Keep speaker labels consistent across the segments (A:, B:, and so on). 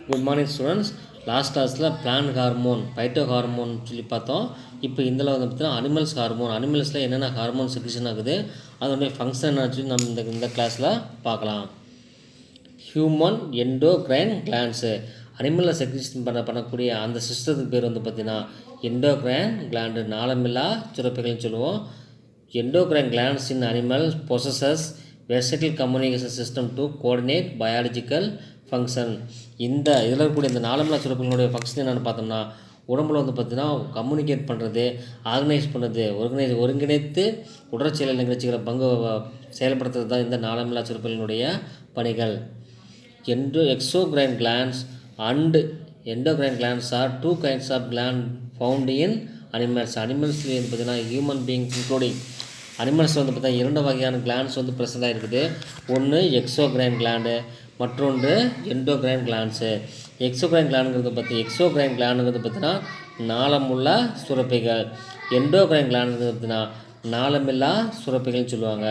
A: Good morning students. Last கிளாஸில் plant hormone, phyto hormone சொல்லி பார்த்தோம். இப்போ இதில் வந்து பார்த்தீங்கன்னா அனிமல்ஸ் ஹார்மோன், அனிமல்ஸில் என்னென்ன ஹார்மோன் செக்ரீஷன் ஆகுது, அதனுடைய ஃபங்க்ஷன் என்னாச்சு நம்ம இந்த கிளாஸில் பார்க்கலாம். ஹியூமன் எண்டோக்ரைன் கிளாண்ட்ஸு, அனிமலில் செக்ரீஷன் பண்ணக்கூடிய அந்த சிஸ்டத்துக்கு பேர் வந்து பார்த்திங்கன்னா எண்டோக்ரைன் கிளாண்டு, நாளமில்லா சுரப்பிகள்னு சொல்லுவோம். Endocrine glands in animal possess versatile communication system to coordinate biological function. இந்த இதில் இருக்கக்கூடிய இந்த நாளமில்லா சுரப்பிகளுடைய ஃபங்க்ஷன் என்னென்னு பார்த்தோம்னா, உடம்புல வந்து பார்த்திங்கன்னா கம்யூனிகேட் பண்ணுறது, ஆர்கனைஸ் பண்ணுறது, ஒருங்கிணைத்து உடற்செயல் நிகழ்ச்சிகளை செயல்படுத்துறது தான் இந்த நாளமில்லா சுரப்பிகளினுடைய பணிகள். Exocrine glands and endocrine glands are two kinds of glands found in animals. Animals வந்து பார்த்தீங்கன்னா ஹியூமன் பீயிங் இன்க்ளூடிங் அனிமல்ஸ் வந்து பார்த்தீங்கன்னா 2 வகையான கிளாண்ட்ஸ் வந்து ப்ரெசென்ட் இருக்குது. ஒன்று எக்ஸோக்ரைன் கிளாண்டு, மற்றொன்று எண்டோக்ரைன் கிளாண்ட்ஸு. எக்ஸோக்ரைன் கிளாண்டுங்கிறது பார்த்தீங்கன்னா நாளமுள்ள சுரப்பிகள், எண்டோக்ரைன் கிளாண்டுங்கிறது பார்த்தீங்கன்னா நாளமில்லா சுரப்பிகள்னு சொல்லுவாங்க.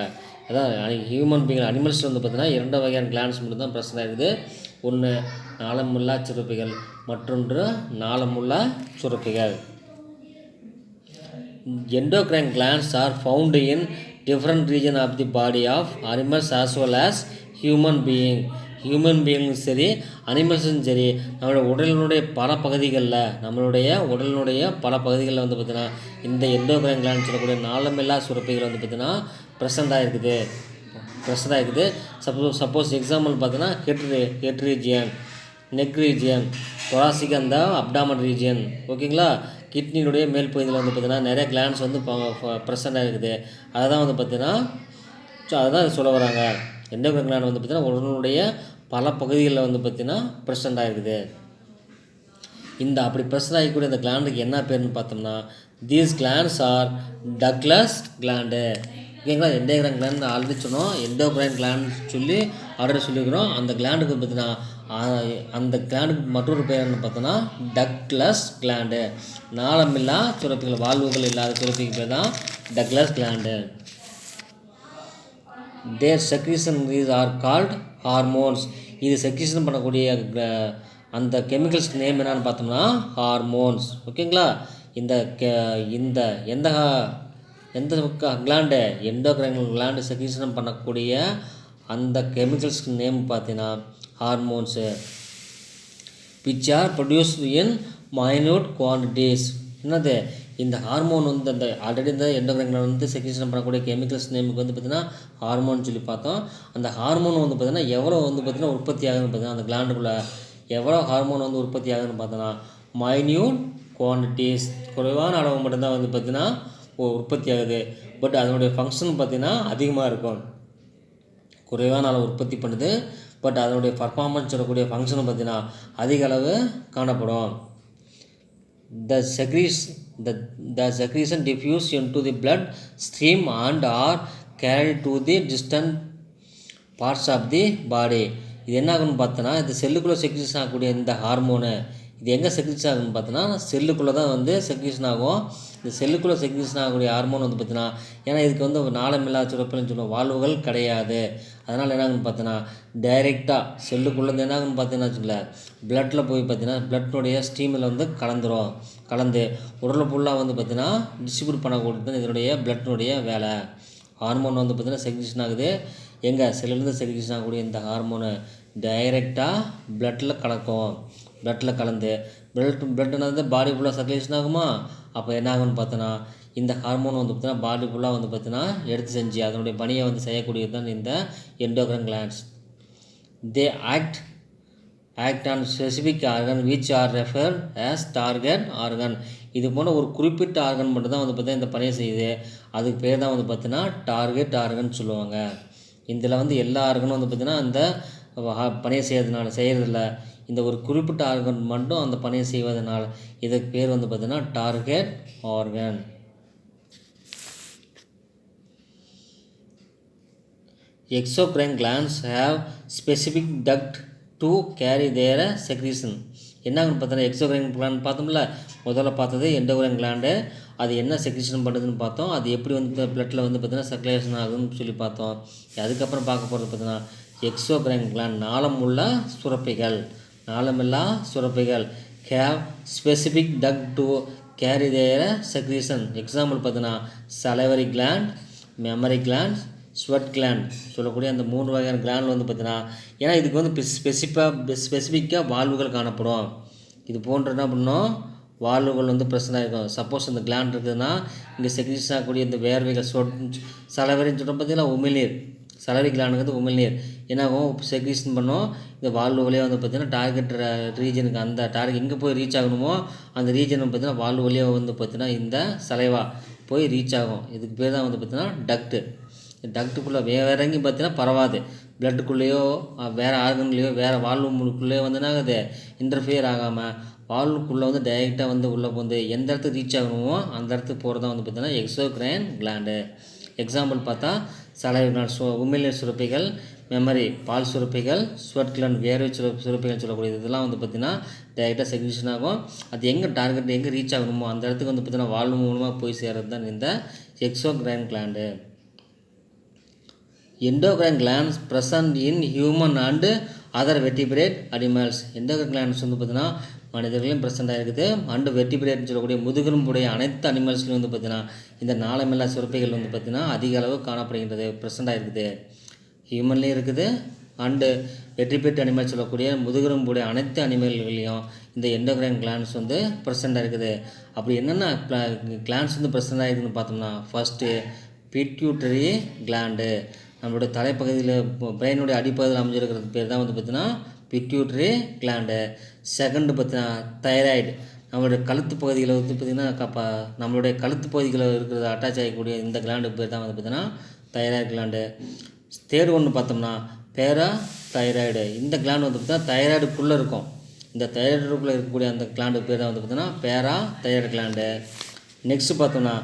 A: அதான் ஹியூமன் பீயிங் அனிமல்ஸ் வந்து பார்த்தீங்கன்னா 2 வகையான கிளாண்ட்ஸ் மட்டும் தான் பிரச்சனை இருக்குது. ஒன்று நாளமுல்லா சுரப்பிகள், மற்றொன்று நாளமுல்லா சுரப்பிகள். Endocrine glands are found in different region of the body of animals as well as human பீயிங்கும் சரி, அனிமல்ஸும் சரி, நம்மளுடைய உடலினுடைய பல பகுதிகளில் வந்து பார்த்திங்கன்னா இந்த எண்டோக்ரைன் கிளாண்ட் சொல்லக்கூடிய நாளமில்லா சுரப்பிகள் வந்து பார்த்திங்கன்னா ப்ரெசண்டாக இருக்குது. சப்போஸ் எக்ஸாம்பிள் பார்த்தீங்கன்னா head region, neck region, thoracic அந்த அப்டாமன் ரீஜியன், ஓகேங்களா. கிட்னியுடைய மேல் பகுதியில் வந்து பார்த்திங்கன்னா நிறைய கிளாண்ட்ஸ் வந்து ப்ரெசண்டாக இருக்குது. அதை தான் வந்து பார்த்திங்கன்னா அதுதான் சொல்ல வராங்க. எண்டோக்ரைன் கிளாண்ட் வந்து பார்த்திங்கன்னா உடலுடைய பல பகுதிகளில் வந்து பார்த்திங்கன்னா ப்ரெசண்டாக இருக்குது. இந்த அப்படி ப்ரெசண்ட் ஆகிக்கூடிய இந்த கிளாண்டுக்கு என்ன பேருன்னு பார்த்தோம்னா, these glands R Douglas gland, ஓகேங்களா. எண்டோக்ரைன் கிளாண்ட் ஆல்ரெடி சொன்னோம், எண்டோக்ரைன் கிளாண்ட் சொல்லி ஆல்ரெடி சொல்லியிருக்கிறோம். அந்த கிளாண்டுக்கு பார்த்தீங்கன்னா அந்த கிளாண்டுக்கு மற்றொரு பேர் என்ன பார்த்தோன்னா டக்ளஸ் கிளாண்டு, நாளமில்லா சுரப்பிகள், வாழ்வுகள் இல்லாத சுரப்பிக்கு பேர் தான் ductless gland. Their secretion are called hormones. இது செக்ரீஷன் பண்ணக்கூடிய அந்த கெமிக்கல்ஸ்க்கு நேம் என்னன்னு பார்த்தோம்னா ஹார்மோன்ஸ், ஓகேங்களா. இந்த எந்த கிளாண்டு, எண்டோக்ரைன் கிளாண்டு செக்ரீஷன் பண்ணக்கூடிய அந்த கெமிக்கல்ஸ்க்கு நேம் பார்த்தீங்கன்னா hormones, which are produced in minute quantities. என்னது இந்த ஹார்மோன் வந்து அந்த ஆல்ரெடி இந்த எண்டோக்ரைன் கிளாண்ட் வந்து செக்ரீஷன் பண்ணக்கூடிய கெமிக்கல்ஸ் நேமுக்கு வந்து பார்த்திங்கன்னா ஹார்மோன் சொல்லி பார்த்தோம். அந்த ஹார்மோன் வந்து பார்த்திங்கன்னா எவ்வளோ வந்து பார்த்திங்கன்னா உற்பத்தி ஆகுதுன்னு பார்த்தீங்கன்னா அந்த கிளாண்டுக்குள்ளே எவ்வளோ ஹார்மோன் வந்து உற்பத்தி ஆகுதுன்னு பார்த்தோன்னா மைன்யூட் குவான்டிட்டிஸ், குறைவான அளவு மட்டும்தான் வந்து பார்த்திங்கன்னா உற்பத்தி ஆகுது. பட் அதனுடைய ஃபங்க்ஷன் பார்த்திங்கன்னா அதிகமாக இருக்கும். குறைவான அளவு உற்பத்தி பண்ணுது, பட் அதனுடைய பர்ஃபார்மன்ஸ் சொல்லக்கூடிய ஃபங்க்ஷன் பார்த்திங்கன்னா அதிக அளவு காணப்படும். The secretion diffuse into the blood stream and are carried to the distant parts of the body. இது என்ன ஆகுன்னு பார்த்தோன்னா, இந்த செல்லுக்குள்ளே செக்ரீஷன் ஆகக்கூடிய இந்த ஹார்மோனு இது எங்கே செக்ரீஷன் ஆகுன்னு பார்த்தோன்னா செல்லுக்குள்ளே தான் வந்து செக்ரீஷன் ஆகும். இந்த செல்லுக்குள்ளே செக்ரீஷன் ஆகக்கூடிய ஹார்மோன் வந்து பார்த்தீங்கன்னா, ஏன்னா இதுக்கு வந்து நாளமில்லா சுரப்பின்னு சொல்லுவோம், வாழ்வுகள் கிடையாது. அதனால் என்ன ஆகுன்னு பார்த்தோன்னா டைரெக்டாக செல்லுக்குள்ளேருந்து என்ன ஆகுன்னு பார்த்தீங்கன்னா வச்சுக்கல, பிளட்டில் போய் பார்த்தீங்கன்னா பிளட்னுடைய ஸ்டீமில் வந்து கலந்து உடல் ஃபுல்லாக வந்து பார்த்தீங்கன்னா டிஸ்ட்ரிபியூட் பண்ணக்கூடியது இதனுடைய பிளட்னுடைய வேலை. ஹார்மோன் வந்து பார்த்திங்கன்னா செக்ரீஷன் ஆகுது. எங்கே செல்லுலேருந்து செக்ரீஷன் ஆகக்கூடிய இந்த ஹார்மோனு டைரெக்டாக பிளட்டில் கலந்து பிளட் என்னது பாடி ஃபுல்லாக சர்க்குலேஷன் ஆகுமா. அப்போ என்ன ஆகுன்னு பார்த்தோன்னா இந்த ஹார்மோன் வந்து பார்த்திங்கன்னா பாடி ஃபுல்லாக வந்து பார்த்திங்கன்னா எடுத்து செஞ்சு அதனுடைய பணியை வந்து செய்யக்கூடியது தான் இந்த endocrine glands. They act on specific organ which are referred as target organ. இது போன்ற ஒரு குறிப்பிட்ட ஆர்கன் மட்டும் தான் வந்து பார்த்தீங்கன்னா இந்த பணியை செய்யுது. அதுக்கு பேர் தான் வந்து பார்த்தீங்கன்னா டார்கெட் ஆர்கன் சொல்லுவாங்க. இதில் வந்து எல்லா ஆர்கனும் வந்து பார்த்திங்கன்னா அந்த பணியை செய்கிறதில்ல. இந்த ஒரு குறிப்பிட்ட ஆர்கன் மட்டும் அந்த பணியை செய்வதனால் இதுக்கு பேர் வந்து பார்த்திங்கன்னா target organ. Exocrine glands have specific duct to carry their secretion. என்ன பார்த்தோன்னா எக்ஸோக்ரைன் கிளாண்ட் பார்த்தோம்ல, முதல்ல பார்த்தது எண்டோக்ரைன் கிளாண்டு, அது என்ன செக்ரீஷன் பண்ணுறதுன்னு பார்த்தோம். அது எப்படி வந்து பிளட்டில் வந்து பார்த்திங்கன்னா சர்க்குலேஷன் ஆகுதுன்னு சொல்லி பார்த்தோம். அதுக்கப்புறம் பார்க்க போகிறது பார்த்திங்கன்னா எக்ஸோக்ரைன் கிளாண்ட், நாளமுள்ள சுரப்பிகள், நாளமில்லா சுரப்பிகள் have specific duct to carry their secretion. Example பார்த்தீங்கன்னா salivary gland, mammary gland, sweat gland சொல்லக்கூடிய அந்த 3 வகையான கிளாண்ட் வந்து பார்த்தீங்கன்னா ஏன்னா இதுக்கு வந்து ஸ்பெசிஃபிக்காக வால்வுகள் காணப்படும். இது போன்ற என்ன பண்ணணும் வால்வுகள் வந்து ப்ரெசென்ட் ஆகிருக்கும். சப்போஸ் இந்த கிளாண்ட் இருக்குதுன்னா இங்கே செக்ரீஷன் ஆகக்கூடிய இந்த வேர்வைகள் சலவரின்னு சொல்கிற பார்த்தீங்கன்னா உமிழ்நீர் சலவரி கிளாண்டுங்கிறது உமிழ்நீர் என்னாகும் செக்ரீஷன் பண்ணோம். இந்த வால்வு வழியாக வந்து பார்த்திங்கன்னா டார்கெட் ரீஜனுக்கு அந்த டார்கெட் எங்கே போய் ரீச் ஆகணுமோ அந்த ரீஜன் பார்த்திங்கன்னா வால்வு வழியாக வந்து பார்த்திங்கன்னா இந்த சலைவா போய் ரீச் ஆகும். இதுக்கு பேர் தான் வந்து பார்த்திங்கன்னா டக்ட்டு. டக்ட்டுக்குள்ளே வேறு எங்கேயும் பார்த்தீங்கன்னா பரவாது. பிளட்டுக்குள்ளேயோ வேறு ஆர்கன்லேயோ வேறு வால்வுக்குள்ளேயோ வந்து என்ன ஆகுது இன்டர்ஃபியர் ஆகாமல் வால்வுக்குள்ளே வந்து டைரெக்டாக வந்து உள்ளே வந்து எந்த இடத்துக்கு ரீச் ஆகணுமோ அந்த இடத்துக்கு போகிறது தான் வந்து பார்த்திங்கன்னா எக்ஸோக்ரைன் கிளாண்டு. எக்ஸாம்பிள் பார்த்தா சலவை கிளாண்ட் உமிழ்நீர் சுரப்பிகள், மெமரி பால் சுரப்பிகள், ஸ்வெட் கிளாண்ட் வேர்வை சுரப்பிகள் சொல்லக்கூடியது இதெல்லாம் வந்து பார்த்திங்கன்னா டைரெக்டாக செக்ரீஷன் ஆகும். அது எங்கே டார்கெட் எங்கே ரீச் ஆகணுமோ அந்த இடத்துக்கு வந்து பார்த்திங்கன்னா வால்வு மூலமாக போய் சேர்றது தான் இந்த exocrine gland. Endocrine glands present in human and other vertebrate animals. Endocrine glands வந்து பார்த்திங்கன்னா மனிதர்களையும் ப்ரெசென்ட் இருக்குது. அண்டு வெர்டிபிரேட்னு சொல்லக்கூடிய முதுகெலும்புடைய அனைத்து அனிமல்ஸ்லையும் வந்து பார்த்திங்கன்னா இந்த நாளமில்லா சுரப்பிகள் வந்து பார்த்திங்கன்னா அதிக அளவு காணப்படுகின்றது, ப்ரெசென்ட் ஆகிருக்குது. ஹியூமன்லேயும் இருக்குது அண்டு வெர்டிபிரேட் அனிமல்ஸ் சொல்லக்கூடிய முதுகெலும்புடைய அனைத்து அனிமல்களையும் இந்த எண்டோக்ரைன் கிளாண்ட்ஸ் வந்து ப்ரெசென்ட் ஆகிருக்குது. அப்படி என்னென்ன கிளாண்ட்ஸ் வந்து ப்ரெசென்ட் ஆகிருக்குன்னு பார்த்தோம்னா ஃபஸ்ட்டு பிட்யூட்டரி கிளாண்டு. நம்மளுடைய தலைப்பகுதியில் பிரெயினுடைய அடிப்பகுதியில் அமைஞ்சிருக்கிறது பேர் தான் வந்து பார்த்திங்கன்னா பிட்யூட்டரி கிளாண்டு. செகண்டு பார்த்தீங்கன்னா தைராய்டு. நம்மளுடைய கழுத்து பகுதியில் வந்து பார்த்திங்கன்னா நம்மளுடைய கழுத்து பகுதிகளில் இருக்கிறது அட்டாச் ஆகக்கூடிய இந்த கிளாண்டுக்கு பேர் தான் வந்து பார்த்திங்கன்னா தைராய்டு கிளாண்டு. தேர்ட் ஒன்று பார்த்தோம்னா பேரா தைராய்டு. இந்த கிளாண்டு வந்து பார்த்திங்கன்னா தைராய்டுக்குள்ளே இருக்கும். இந்த தைராய்டுக்குள்ளே இருக்கக்கூடிய அந்த கிளாண்டுக்கு பேர் தான் வந்து பார்த்திங்கன்னா பேரா தைராய்டு கிளாண்டு. நெக்ஸ்ட்டு பார்த்தோம்னா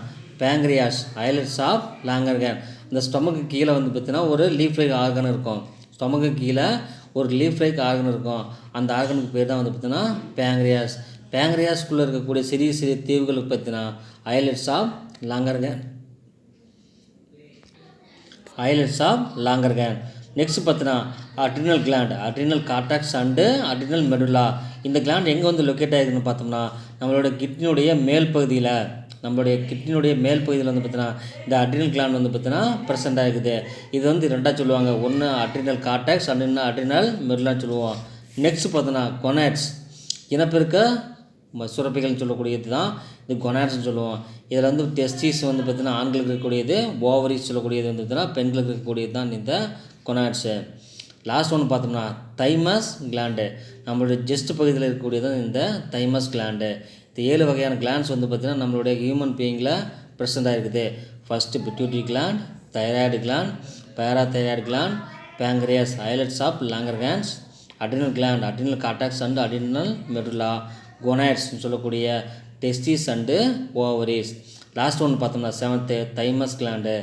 A: பேங்க்ரியாஸ் ஐலட்ஸ் ஆஃப் லாங்கர்கேன். இந்த ஸ்டொமக்கு கீழே வந்து பார்த்திங்கன்னா ஒரு லீஃப் லைக் ஆர்கன் இருக்கும். ஸ்டொமக்கு கீழே ஒரு லீஃப் லைக் ஆர்கன் இருக்கும். அந்த ஆர்கனுக்கு பேர் தான் வந்து பார்த்திங்கன்னா பேங்க்ரியாஸ். பேங்க்ரியாஸ்குள்ளே இருக்கக்கூடிய சிறிய சிறிய தீவுகளுக்கு பார்த்திங்கன்னா islets of Langerhans. Islets of Langerhans. Next பார்த்தீங்கன்னா adrenal gland, adrenal cortex and adrenal medulla. இந்த கிளாண்ட் எங்கே வந்து லொக்கேட் ஆகிருக்குன்னு பார்த்தோம்னா நம்மளோட கிட்னியுடைய மேல் பகுதியில் மேல் பகுதியில் வந்து பார்த்தீங்கன்னா இந்த அட்ரினல் கிளாண்ட் வந்து பார்த்தீங்கன்னா ப்ரெசென்ட் ஆகிருக்குது. இது வந்து ரெண்டாக சொல்லுவாங்க. ஒன்று அட்ரினல் கார்டாக்ஸ் அண்ட் அட்ரினல் மெடுலான்னு சொல்லுவோம். நெக்ஸ்ட் பார்த்தோன்னா கொனாட்ஸ் இனப்பெருக்க சுரப்பிகள்னு சொல்லக்கூடியது தான் இது கொனாட்ஸ்னு சொல்லுவோம். இதில் வந்து டெஸ்டிஸ் வந்து பார்த்திங்கன்னா ஆண்களுக்கு இருக்கக்கூடியது, ஓவரிஸ் சொல்லக்கூடியது வந்து பார்த்திங்கன்னா பெண்களுக்கு இருக்கக்கூடியது தான் இந்த கொனாட்ஸு. லாஸ்ட் ஒன்று பார்த்தோம்னா தைமஸ் கிளாண்டு. நம்மளுடைய ஜெஸ்ட் பகுதியில் இருக்கக்கூடியது தான் இந்த தைமஸ் கிளாண்டு. இந்த 7 வகையான கிளாண்ட்ஸ் வந்து பார்த்திங்கன்னா நம்மளுடைய ஹியூமன் பீயிங்கில் ப்ரெசென்ட் ஆகிருக்குது. First pituitary gland, thyroid gland, parathyroid gland, pancreas islets of Langerhans, adrenal gland, adrenal cortex and adrenal medulla, கொனாட்ஸ்னு சொல்லக்கூடிய டெஸ்டிஸ் அண்டு ஓவரிஸ். லாஸ்ட் ஒன்று பார்த்தோம்னா 7th தைமஸ் கிளாண்டு.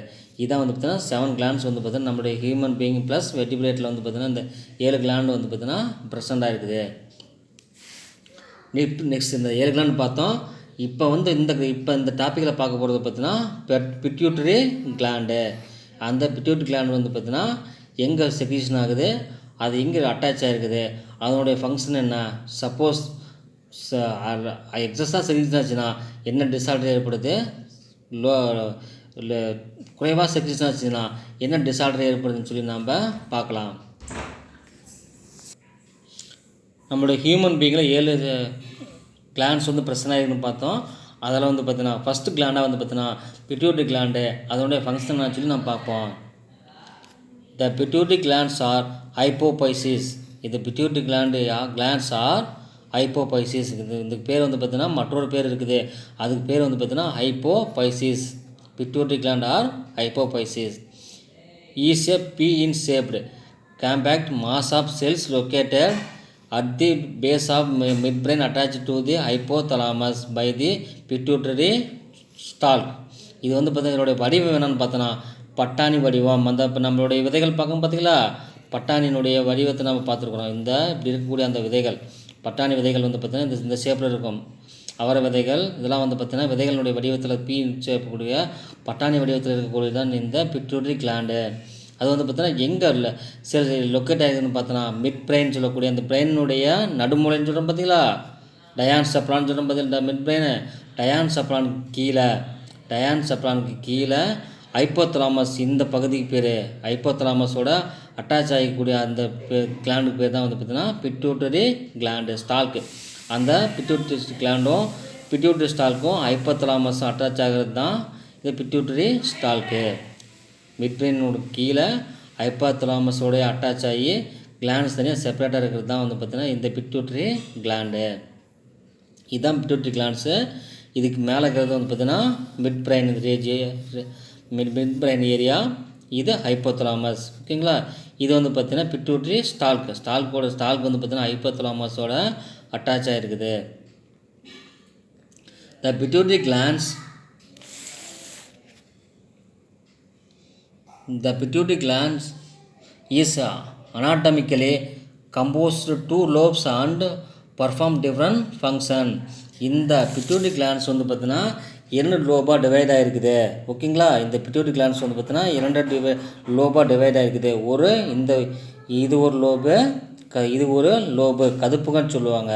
A: இதான் வந்து பார்த்திங்கன்னா 7 கிளாண்ட்ஸ் வந்து பார்த்திங்கன்னா நம்மளுடைய ஹியூமன் பீயிங் ப்ளஸ் வெர்டிபிரேட்டில் வந்து பார்த்திங்கன்னா இந்த 7 கிளாண்டு வந்து பார்த்திங்கன்னா ப்ரெசென்ட் ஆகிருக்குது. நெக்ஸ்ட் இந்த 7 கிளாண்ட் பார்த்தோம். இப்போ வந்து இந்த டாப்பிக்கில் பார்க்க போகிறது பார்த்திங்கன்னா பிட்யூட்டரி கிளாண்டு. அந்த பிட்யூட்டரி கிளாண்டு வந்து பார்த்திங்கன்னா எங்கே செக்ரீஷன் ஆகுது, அது எங்கே அட்டாச் ஆகிருக்குது, அதனுடைய ஃபங்க்ஷன் என்ன, சப்போஸ் எக்ஸஸாக செக்ரீஷன் ஆச்சுன்னா என்ன டிஸார்டர் ஏற்படுது, குறைவாக செக்ரீஷன் ஆச்சுன்னா என்ன டிஸார்டர் ஏற்படுதுன்னு சொல்லி நாம் பார்க்கலாம். நம்மளுடைய ஹியூமன் பீயிங்கில் 7 கிளாண்ட்ஸ் வந்து ப்ரெசென்ட் ஆகிருக்குன்னு பார்த்தோம். அதில் வந்து பார்த்தீங்கன்னா ஃபஸ்ட்டு கிளாண்டாக வந்து பார்த்தீங்கன்னா பிட்யூட்டரி கிளாண்டு. அதனுடைய ஃபங்க்ஷன் சொல்லி நம்ம பார்ப்போம். த பிட்யூட்டரி கிளாண்ட்ஸ் ஆர் ஹைப்போபைசிஸ். இது பிட்யூட்டரி கிளாண்ட்ஸ் ஆர் ஹைப்போபைசிஸ். இதுக்கு பேர் வந்து பார்த்தீங்கன்னா மற்றொரு பேர் இருக்குது. அதுக்கு பேர் வந்து பார்த்தீங்கன்னா hypophysis. Pituitary gland or hypophysis is a pea in shaped compact mass of cells located at the base of midbrain attached to the hypothalamus by the pituitary stalk. இது வந்து பார்த்தீங்கன்னா இதோடைய வடிவம் என்னென்னு பார்த்தோன்னா பட்டாணி வடிவம். அந்த இப்போ நம்மளுடைய விதைகள் பார்க்கும் பார்த்தீங்களா, பட்டாணியினுடைய வடிவத்தை நம்ம பார்த்துருக்குறோம். இந்த இப்படி இருக்கக்கூடிய அந்த விதைகள் பட்டாணி விதைகள் வந்து பார்த்திங்கன்னா இந்த ஷேப்பில் இருக்கும். அவரை விதைகள் இதெல்லாம் வந்து பார்த்திங்கன்னா விதைகளுடைய வடிவத்தில் பீ ஷேப்பக்கூடிய பட்டாணி வடிவத்தில் இருக்கக்கூடியது தான் இந்த பிட்யூட்டரி கிளாண்டு. அது வந்து பார்த்தீங்கன்னா எங்கே இல்லை சரி லொக்கேட் ஆகிதுன்னு பார்த்தோன்னா மிட் பிரெயின் சொல்லக்கூடிய அந்த பிரெயினுடைய நடுமுறைன்னு சொல்கிறோம் பார்த்தீங்களா, டயான் செப்லான்னு சொல்கிறோம் பார்த்தீங்களா மிட் பிரெயின். டயான் செப்லானுக்கு கீழே ஹைப்போதலாமஸ் இந்த பகுதிக்கு பேர். ஹைப்போதலாமஸோட அட்டாச் ஆகக்கூடிய அந்த கிளாண்டுக்கு பேர் தான் வந்து பார்த்தீங்கன்னா பிட்யூட்டரி கிளாண்டு ஸ்டால்க்கு. அந்த பிட்யூட்டரி கிளாண்டும் பிட்யூட்டரி ஸ்டால்க்கும் ஹைப்போதலாமஸ் அட்டாச் ஆகிறது தான் இது பிட்யூட்டரி ஸ்டால்க்கு. மிட் பிரெயினோட கீழே ஹைப்போதலாமஸோடைய அட்டாச் ஆகி கிளாண்ட்ஸ் தனியாக செப்பரேட்டாக இருக்கிறது தான் வந்து பார்த்தீங்கன்னா இந்த பிட்யூட்டரி கிளாண்டு. இதுதான் பிட்யூட்டரி கிளாண்ட்ஸு. இதுக்கு மேலே இருக்கிறது வந்து பார்த்தீங்கன்னா mid brain mid brain area, இது ஹைப்போதலாமஸ். ஓகேங்களா, இது வந்து பார்த்தீங்கன்னா பிட்யூட்டரி ஸ்டால்க்கு வந்து பார்த்தீங்கன்னா ஹைப்போதலாமஸோட அட்டாச் ஆகிருக்குது. The pituitary glands is anatomically composed of 2 lobes and perform different function. இந்த பிட்யூட்டரி கிளான்ஸ் வந்து பார்த்தீங்கன்னா 2 லோபாக டிவைட் ஆகிருக்குது. ஓகேங்களா, இந்த பிட்யூட்டரி கிளான்ஸ் வந்து பார்த்தீங்கன்னா 2 லோபாக டிவைட் ஆகிருக்குது. இது ஒரு லோபு, இது ஒரு லோபு, கதுப்புகன்னு சொல்லுவாங்க.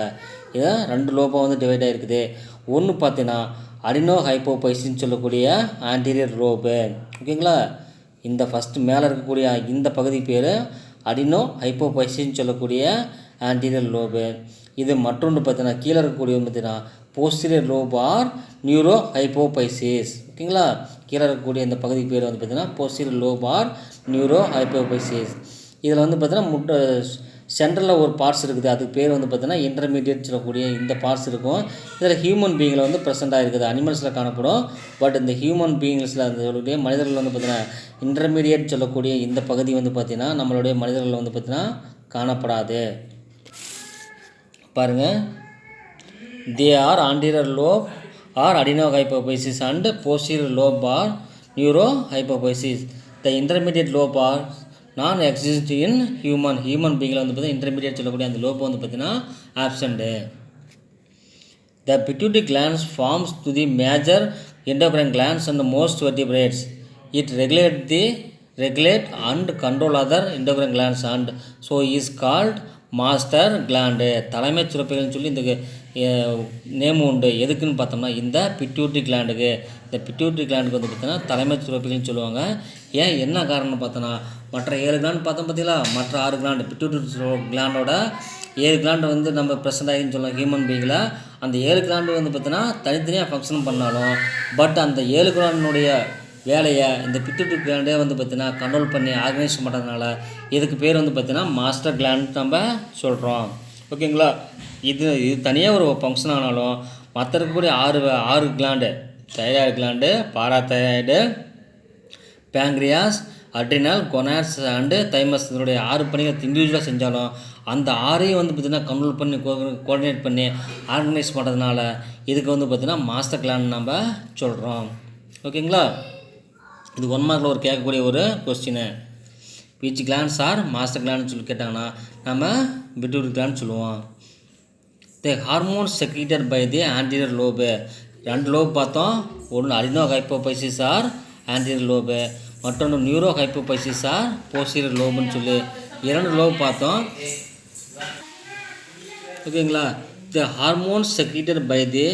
A: இதை 2 லோபாக வந்து டிவைட் ஆகிருக்குது. ஒன்று பார்த்தீங்கன்னா அடினோ ஹைப்போபைசின்னு சொல்லக்கூடிய ஆன்டீரியர் லோபு. ஓகேங்களா, இந்த ஃபஸ்ட்டு மேலே இருக்கக்கூடிய இந்த பகுதி பேர் அடினோ ஹைப்போபைசின்னு சொல்லக்கூடிய ஆன்டீரியர் லோபு. இது மற்றொன்று பார்த்தீங்கன்னா கீழே இருக்கக்கூடிய பார்த்தீங்கன்னா posterior lobe or neuro hypophysis. ஓகேங்களா, கீழே இருக்கக்கூடிய இந்த பகுதி பேர் வந்து பார்த்தீங்கன்னா posterior lobe or neuro hypophysis. இதில் வந்து பார்த்தீங்கன்னா சென்ட்ரலில் ஒரு பார்ட்ஸ் இருக்குது, அதுக்கு பேர் வந்து பார்த்தீங்கன்னா இன்டர்மீடியட் சொல்லக்கூடிய இந்த பார்ட்ஸ் இருக்கும். இதில் ஹியூமன் பீயிங்கில் வந்து ப்ரெசென்ட் ஆகிருக்குது, அனிமல்ஸில் காணப்படும். பட் இந்த ஹியூமன் பீயிங்ஸில் அந்த சொல்லக்கூடிய மனிதர்கள் வந்து பார்த்தீங்கன்னா இன்டர்மீடியட் சொல்லக்கூடிய இந்த பகுதி வந்து பார்த்திங்கன்னா நம்மளுடைய மனிதர்கள் வந்து பார்த்திங்கன்னா காணப்படாது. பாருங்கள், they are anterior lobe or adenohypophysis and posterior lobe or neuro hypophysis. The intermediate lobe are non exist in human பீங்கில் வந்து பார்த்தீங்கன்னா இன்டர்மீடியட் சொல்லக்கூடிய அந்த லோப் வந்து பார்த்தீங்கன்னா absent. The pituitary glands forms to the major endocrine glands and most vertebrates. It regulate and control other endocrine glands and so is called master gland. தலைமை சுரப்பிகள்னு சொல்லி இந்த நேம் உண்டு. எதுக்குன்னு பார்த்தோம்னா இந்த பிட்யூட்டரி கிளாண்டுக்கு. இந்த பிட்யூட்டரி கிளாண்டுக்கு வந்து பார்த்தீங்கன்னா தலைமை சுரப்பிகள்னு சொல்லுவாங்க. ஏன் என்ன காரணம்னு பார்த்தோன்னா மற்ற 7 கிளாண்டு பார்த்தோம் பார்த்தீங்களா, மற்ற 6 கிளாண்டு பிட்யூட்டரி கிளாண்டோட 7 கிளாண்டு வந்து நம்ம ப்ரெசென்ட் ஆகின்னு சொல்லலாம் ஹியூமன் பீங்கில். அந்த 7 கிளாண்டு வந்து பார்த்தீங்கன்னா தனித்தனியாக ஃபங்க்ஷன் பண்ணாலும் பட் அந்த 7 கிளாண்டினுடைய வேலையை இந்த பிட்யூட்டரி கிளாண்டே வந்து பார்த்தீங்கன்னா கண்ட்ரோல் பண்ணி ஆர்கனைஸ் பண்ணுறதுனால இதுக்கு பேர் வந்து பார்த்தீங்கன்னா மாஸ்டர் கிளாண்ட் நம்ம சொல்கிறோம். ஓகேங்களா, இது தனியாக ஒரு ஃபங்க்ஷன் ஆனாலும் மற்ற இருக்கக்கூடிய 6 gland, thyroid gland, parathyroid, pancreas, adrenal, gonads and thymus, இதனுடைய 6 பணிகள் இண்டிவிஜுவலாக செஞ்சாலும் அந்த 6ஐயும் வந்து பார்த்திங்கன்னா கண்ட்ரோல் பண்ணி கோஆர்டினேட் பண்ணி ஆர்கனைஸ் பண்ணுறதுனால இதுக்கு வந்து பார்த்திங்கன்னா மாஸ்டர் கிளாண்ட் நம்ம சொல்கிறோம். ஓகேங்களா, இது 1 மார்க்கில் ஒரு கேட்கக்கூடிய ஒரு question. Which glands are master கிளாண்ட்னு சொல்லி கேட்டாங்கன்னா நம்ம பிட்யூட்டரி கிளாண்ட் சொல்லுவோம். The hormones secreted by the anterior lobe. 2 lobe பார்த்தோம். ஒன்று adenohypophysis or anterior lobe, மற்றொன்று நியூரோ ஹைப்போபைசிஸ் ஆர் போஸ்டீரியர் லோபுன்னு சொல்லி 2 லோப் பார்த்தோம். ஓகேங்களா, the hormones secreted by the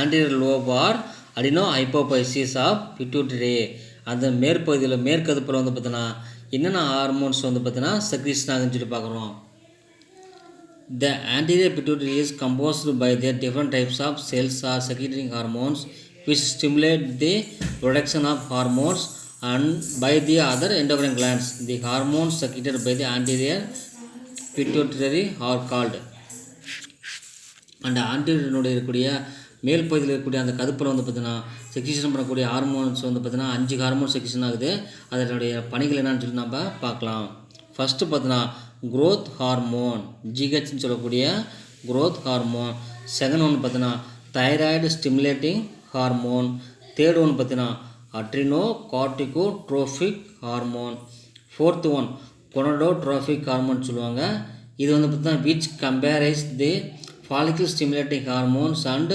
A: anterior lobe or adenohypophysis of pituitary. அந்த மேற்பகுதியில் மேற்கதுப்பில் வந்து பார்த்தீங்கன்னா என்னென்ன ஹார்மோன்ஸ் வந்து பார்த்தீங்கன்னா செக்ரீஷன் ஆகுதுன்னு சொல்லி பார்க்குறோம். The anterior pituitary is composed by the different types of cells or secreting hormones which stimulate the production of hormones and by the other endocrine glands. The hormones secreted by the anterior pituitary are called. அந்த anterior இருக்கக்கூடிய மேல் பகுதியில் இருக்கக்கூடிய அந்த கதுப்பில் வந்து பார்த்தீங்கன்னா secretion பண்ணக்கூடிய hormones வந்து பார்த்தீங்கன்னா 5 ஹார்மோன் செக்ரீஷன் ஆகுது. அதனுடைய பணிகள் என்னன்னு சொல்லி நம்ம பார்க்கலாம். ஃபஸ்ட்டு பார்த்தீங்கன்னா க்ரோத் ஹார்மோன், ஜிஹெச்னு சொல்லக்கூடிய க்ரோத் ஹார்மோன். செகண்ட் ஒன்று பார்த்தீங்கன்னா தைராய்டு ஸ்டிமுலேட்டிங் ஹார்மோன். தேர்ட் ஒன்று பார்த்தீங்கன்னா adrenocorticotrophic hormone. Fourth one gonadotrophic hormone சொல்லுவாங்க. இது வந்து பார்த்தீங்கன்னா which comprise the follicle stimulating hormones and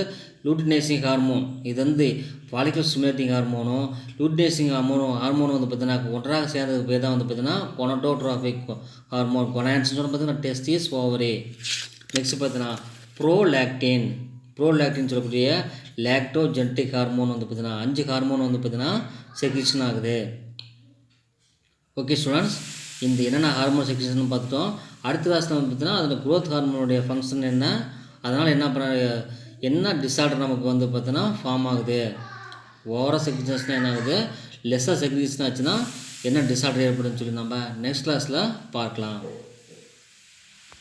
A: luteinising hormone. இது வந்து ஃபாலிக்கல் ஸ்டிமுலேட்டிங் ஹார்மோனும் லூட்டினேசிங் ஹார்மோனும் வந்து பார்த்தீங்கன்னா ஒன்றாக சேர்ந்ததுக்கு பேர் தான் வந்து பார்த்தீங்கன்னா கொனடோட்ராபிக் ஹார்மோன். கொனான்ஸ்னு சொல்லி பார்த்தீங்கன்னா டெஸ்டிஸ் ஓவரி. நெக்ஸ்ட் பார்த்தீங்கன்னா ப்ரோலாக்டின் சொல்லக்கூடிய லாக்டோஜெனட்டிக் ஹார்மோன் வந்து பார்த்தீங்கன்னா 5 ஹார்மோன் வந்து பார்த்தீங்கன்னா செக்ரீஷன் ஆகுது. ஓகே ஸ்டூடெண்ட்ஸ், இந்த என்னென்ன ஹார்மோன் செக்ரீஷன் பார்த்துட்டோம். அடுத்த கிளாஸில் வந்து பார்த்தீங்கன்னா அதில் க்ரோத் ஹார்மோனுடைய ஃபங்க்ஷன் என்ன, அதனால் என்ன டிஸார்டர் நமக்கு வந்து பார்த்தீங்கன்னா ஃபார்ம் ஆகுது, ஓவராக செக்ரீஷன்ஸ்னால் என்ன ஆகுது, லெஸ்ஸாக செக்ரீஷன் ஆச்சுன்னா என்ன டிஸார்டர் ஏற்படுதுன்னு சொல்லி நம்ம நெக்ஸ்ட் கிளாஸில் பார்க்கலாம்.